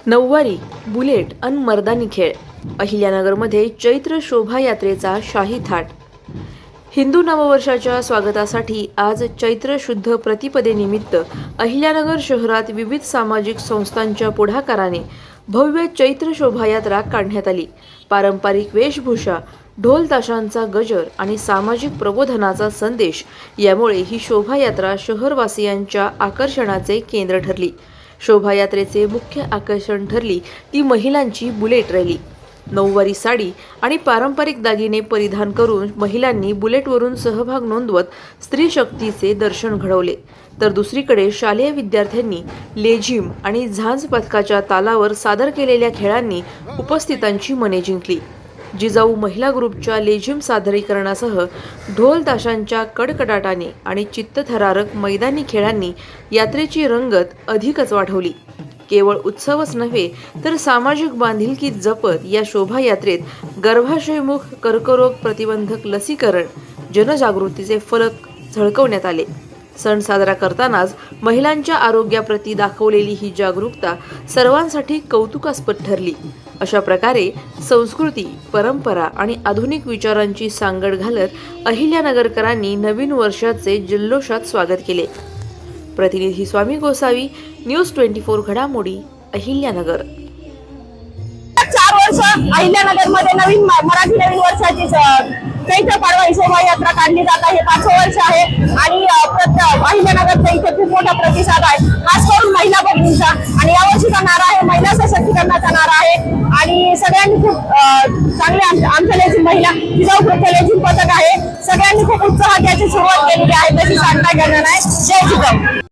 नऊवारी, bullet अन मर्दानी खेळ. अहिल्यानगरमध्ये चैत्र शोभायात्रेचा शाही थाट. हिंदू नववर्षाच्या स्वागतासाठी आज चैत्र शुद्ध प्रतिपदेनिमित्त अहिल्यानगर शहरात विविध सामाजिक संस्थांच्या पुढाकाराने भव्य चैत्र शोभायात्रा काढण्यात आली. पारंपरिक वेशभूषा, ढोल ताशांचा गजर आणि सामाजिक प्रबोधनाचा संदेश यामुळे ही शोभायात्रा शहरवासियांच्या आकर्षणाचे केंद्र ठरली. शोभायात्रेचे मुख्य आकर्षण ठरली ती महिलांची बुलेट रॅली. नऊवारी साडी आणि पारंपरिक दागिने परिधान करून महिलांनी बुलेटवरून सहभाग नोंदवत स्त्री शक्तीचे दर्शन घडवले. तर दुसरीकडे शालेय विद्यार्थ्यांनी लेझिम आणि झांज पथकाच्या तालावर सादर केलेल्या खेळांनी उपस्थितांची मने जिंकली. जिजाऊ महिला ग्रुपच्या लेझिम सादरीकरणासह ढोल ताशांच्या कडकडाटाने आणि चित्तथरारक मैदानी खेळांनी यात्रेची रंगत अधिकच वाढवली. केवळ उत्सवच नव्हे तर सामाजिक बांधिलकी जपत या शोभायात्रेत गर्भाशयमुख कर्करोग प्रतिबंधक लसीकरण जनजागृतीचे फलक झळकवण्यात आले. सण साजरा करतानाच महिलांच्या आरोग्याप्रती दाखवलेली ही जागरूकता सर्वांसाठी कौतुकास्पद ठरली. अशा प्रकारे संस्कृती, परंपरा आणि आधुनिक विचारांची सांगड घालत अहिल्यानगरकरांनी नवीन वर्षाचे जल्लोषात स्वागत केले. प्रतिनिधी स्वामी गोसावी, न्यूज 24 घडामोडी, अहिल्यानगर. 4 वर्ष अहिल्यानगर मध्ये नवीन मराठी नवीन वर्षाची चैत्र पाडवा शोभायात्रा काढली जात आहे. 5वं वर्ष आहे आणि अहिल्यानगरचा इथे खूप मोठा प्रतिसाद आहे, खास करून महिला भगिनींचा. आणि यावर्षीचा नारा आहे महिला सशक्तीकरणाचा नारा आहे. आणि सगळ्यांनी खूप चांगले आमच्या लेझिम महिला जिजाऊ ग्रुपचे लेझिम पथक आहे, सगळ्यांनी खूप उत्साहात याची सुरुवात केलेली आहे. तशी सांगता येणार नाही. जय जिजाऊ.